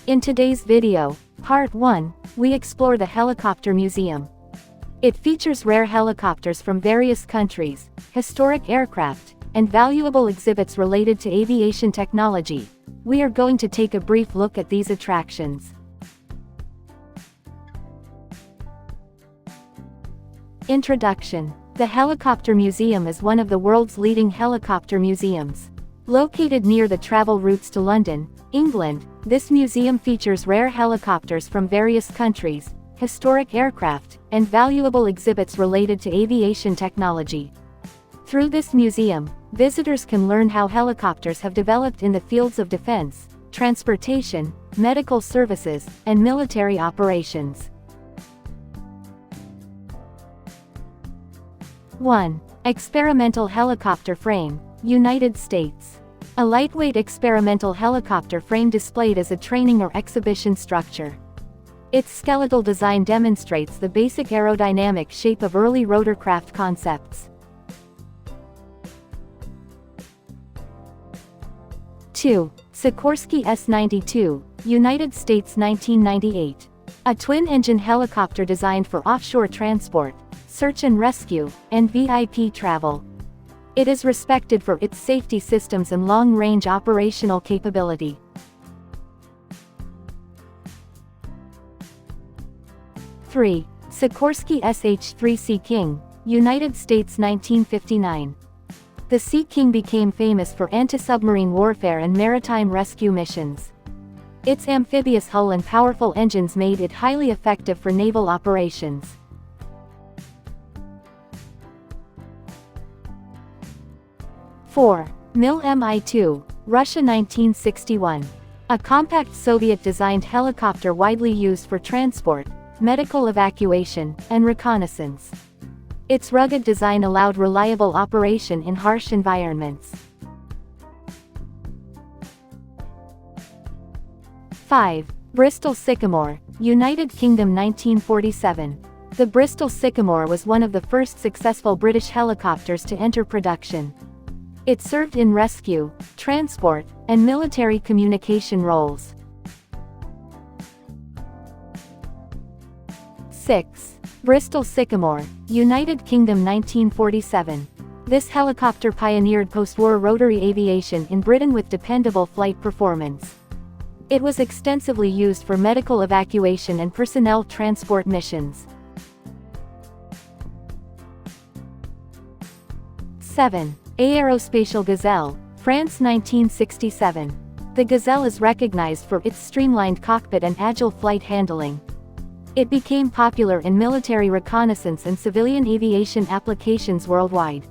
In today's video, Part 1, we explore the Helicopter Museum. It features rare helicopters from various countries, historic aircraft, and valuable exhibits related to aviation technology. We are going to take a brief look at these attractions. Introduction. The Helicopter Museum is one of the world's leading helicopter museums. Located near the travel routes to London, England, this museum features rare helicopters from various countries, historic aircraft, and valuable exhibits related to aviation technology. Through this museum, visitors can learn how helicopters have developed in the fields of defense, transportation, medical services, and military operations. 1. Experimental Helicopter Frame, United States. A lightweight experimental helicopter frame displayed as a training or exhibition structure. Its skeletal design demonstrates the basic aerodynamic shape of early rotorcraft concepts. 2. Sikorsky S-92, United States 1998. A twin-engine helicopter designed for offshore transport, search and rescue, and VIP travel. It is respected for its safety systems and long-range operational capability. 3. Sikorsky SH-3 Sea King, United States 1959. The Sea King became famous for anti-submarine warfare and maritime rescue missions. Its amphibious hull and powerful engines made it highly effective for naval operations. 4. Mil-Mi-2, Russia 1961. A compact Soviet-designed helicopter widely used for transport, medical evacuation, and reconnaissance. Its rugged design allowed reliable operation in harsh environments. 5. Bristol Sycamore, United Kingdom 1947. The Bristol Sycamore was one of the first successful British helicopters to enter production. It served in rescue, transport, and military communication roles. 6. Bristol Sycamore, United Kingdom 1947. This helicopter pioneered post-war rotary aviation in Britain with dependable flight performance. It was extensively used for medical evacuation and personnel transport missions. 7. Aerospatial Gazelle, France 1967. The Gazelle is recognized for its streamlined cockpit and agile flight handling. It became popular in military reconnaissance and civilian aviation applications worldwide.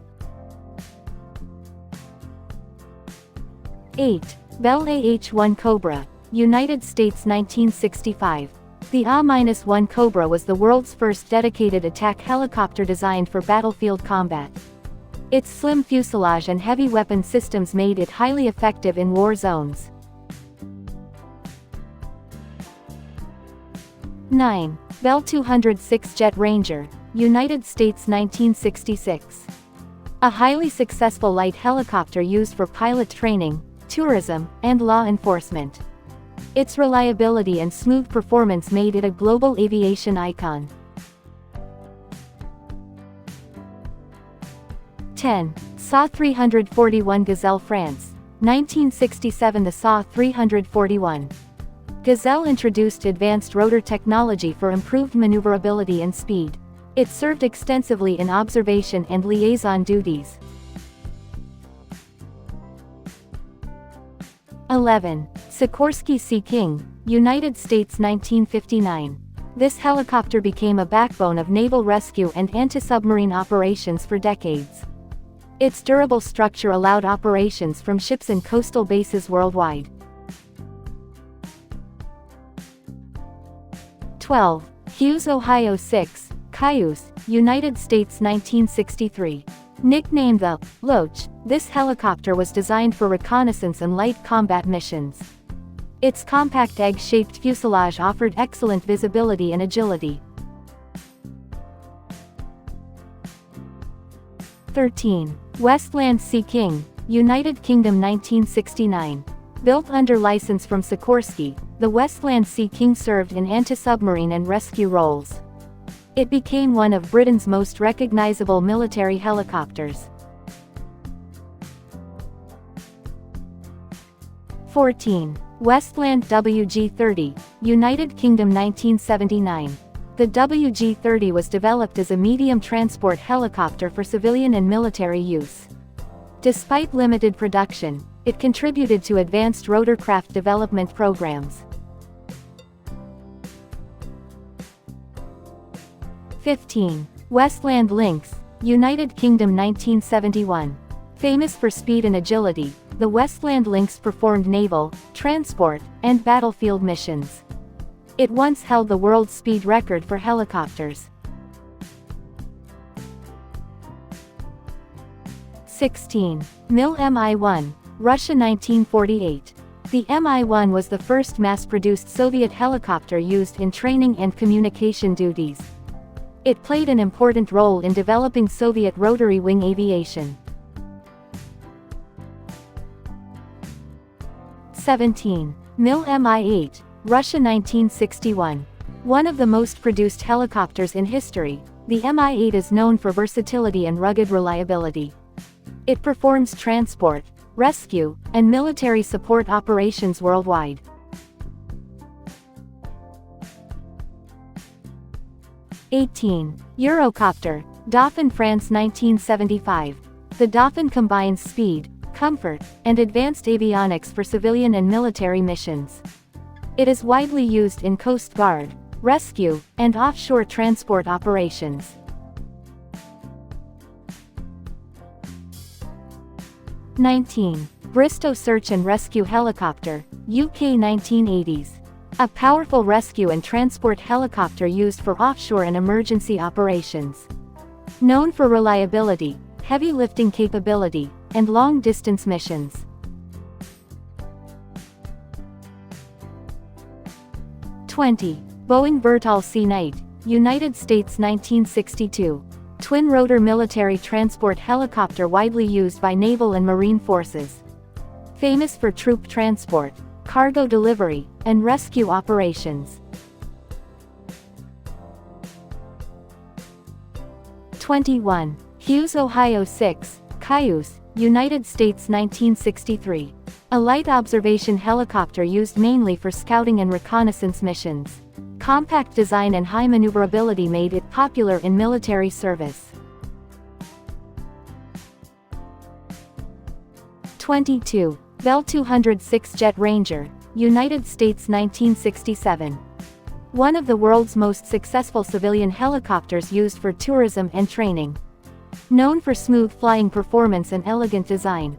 8. Bell AH-1 Cobra, United States 1965. The AH-1 Cobra was the world's first dedicated attack helicopter designed for battlefield combat. Its slim fuselage and heavy weapon systems made it highly effective in war zones. 9. Bell 206 Jet Ranger, United States 1966. A highly successful light helicopter used for pilot training, tourism, and law enforcement. Its reliability and smooth performance made it a global aviation icon. 10. SA-341 Gazelle France, 1967. The SA-341 Gazelle introduced advanced rotor technology for improved maneuverability and speed. It served extensively in observation and liaison duties. 11. Sikorsky Sea King, United States 1959. This helicopter became a backbone of naval rescue and anti-submarine operations for decades. Its durable structure allowed operations from ships and coastal bases worldwide. 12. Hughes Ohio 6, Cayuse, United States 1963. Nicknamed the Loach, this helicopter was designed for reconnaissance and light combat missions. Its compact egg-shaped fuselage offered excellent visibility and agility. 13. Westland Sea King, United Kingdom 1969. Built under license from Sikorsky, the Westland Sea King served in anti-submarine and rescue roles. It became one of Britain's most recognizable military helicopters. 14. Westland WG-30, United Kingdom 1979. The WG-30 was developed as a medium transport helicopter for civilian and military use. Despite limited production, it contributed to advanced rotorcraft development programs. 15. Westland Lynx, United Kingdom 1971. Famous for speed and agility, the Westland Lynx performed naval, transport, and battlefield missions. It once held the world speed record for helicopters. 16. Mil-Mi-1, Russia 1948. The Mi-1 was the first mass-produced Soviet helicopter used in training and communication duties. It played an important role in developing Soviet rotary wing aviation. 17. Mil-Mi-8, Russia 1961. One of the most produced helicopters in history, the Mi-8 is known for versatility and rugged reliability. It performs transport, rescue, and military support operations worldwide. 18. Eurocopter, Dauphin France 1975. The Dauphin combines speed, comfort, and advanced avionics for civilian and military missions. It is widely used in Coast Guard, rescue, and offshore transport operations. 19. Bristow Search and Rescue Helicopter, UK 1980s. A powerful rescue and transport helicopter used for offshore and emergency operations. Known for reliability, heavy lifting capability, and long-distance missions. 20. Boeing Bertall Sea Knight, United States 1962. Twin-rotor military transport helicopter widely used by naval and marine forces. Famous for troop transport, cargo delivery, and rescue operations. 21. Hughes Ohio 6, Cayuse, United States 1963. A light observation helicopter used mainly for scouting and reconnaissance missions. Compact design and high maneuverability made it popular in military service. 22. Bell 206 Jet Ranger, United States 1967. One of the world's most successful civilian helicopters used for tourism and training. Known for smooth flying performance and elegant design.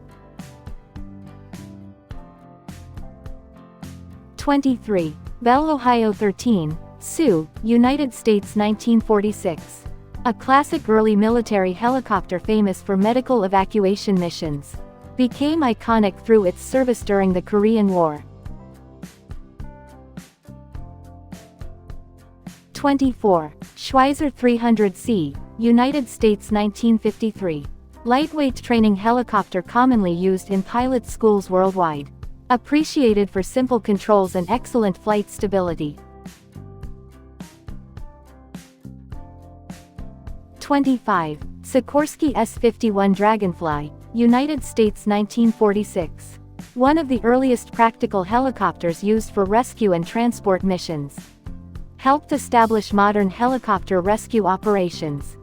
23. Bell Ohio 13, Sioux, United States 1946. A classic early military helicopter famous for medical evacuation missions. Became iconic through its service during the Korean War. 24. Schweizer 300C, United States 1953. Lightweight training helicopter commonly used in pilot schools worldwide. Appreciated for simple controls and excellent flight stability. 25. Sikorsky S-51 Dragonfly, United States 1946. One of the earliest practical helicopters used for rescue and transport missions. Helped establish modern helicopter rescue operations.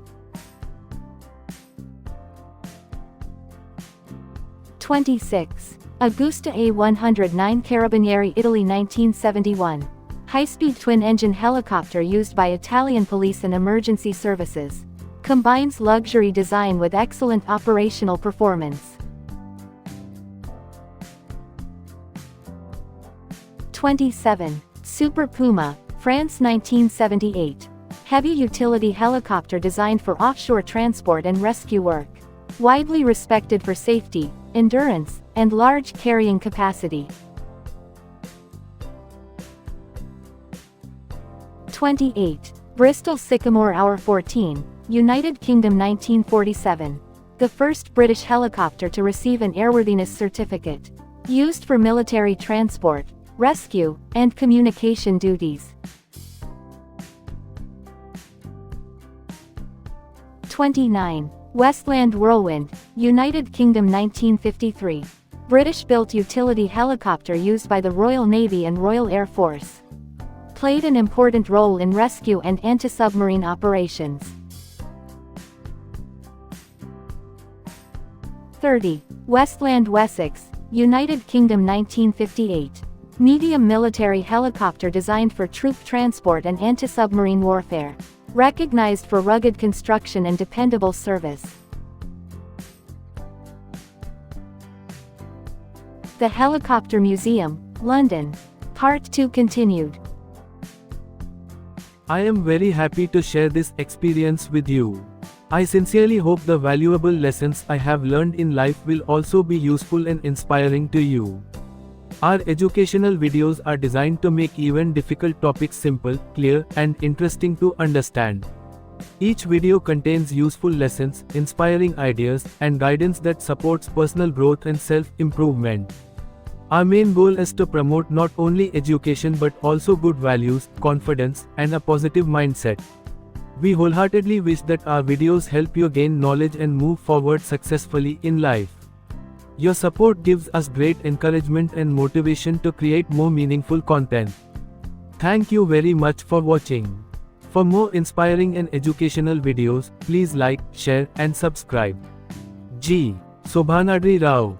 26. Augusta A109 Carabinieri Italy 1971. High-speed twin-engine helicopter used by Italian police and emergency services. Combines luxury design with excellent operational performance. 27. Super Puma, France 1978. Heavy utility helicopter designed for offshore transport and rescue work. Widely respected for safety, endurance, and large carrying capacity. 28. Bristol Sycamore Hour 14, United Kingdom 1947. The first British helicopter to receive an airworthiness certificate. Used for military transport, rescue, and communication duties. 29. Westland Whirlwind, United Kingdom 1953. British-built utility helicopter used by the Royal Navy and Royal Air Force. Played an important role in rescue and anti-submarine operations. 30. Westland Wessex, United Kingdom 1958. Medium military helicopter designed for troop transport and anti-submarine warfare. Recognized for rugged construction and dependable service. The Helicopter Museum, London. Part 2 continued. I am very happy to share this experience with you. I sincerely hope the valuable lessons I have learned in life will also be useful and inspiring to you. Our educational videos are designed to make even difficult topics simple, clear, and interesting to understand. Each video contains useful lessons, inspiring ideas, and guidance that supports personal growth and self-improvement. Our main goal is to promote not only education but also good values, confidence, and a positive mindset. We wholeheartedly wish that our videos help you gain knowledge and move forward successfully in life. Your support gives us great encouragement and motivation to create more meaningful content. Thank you very much for watching. For more inspiring and educational videos, please like, share, and subscribe. G. Subhanadri Rao.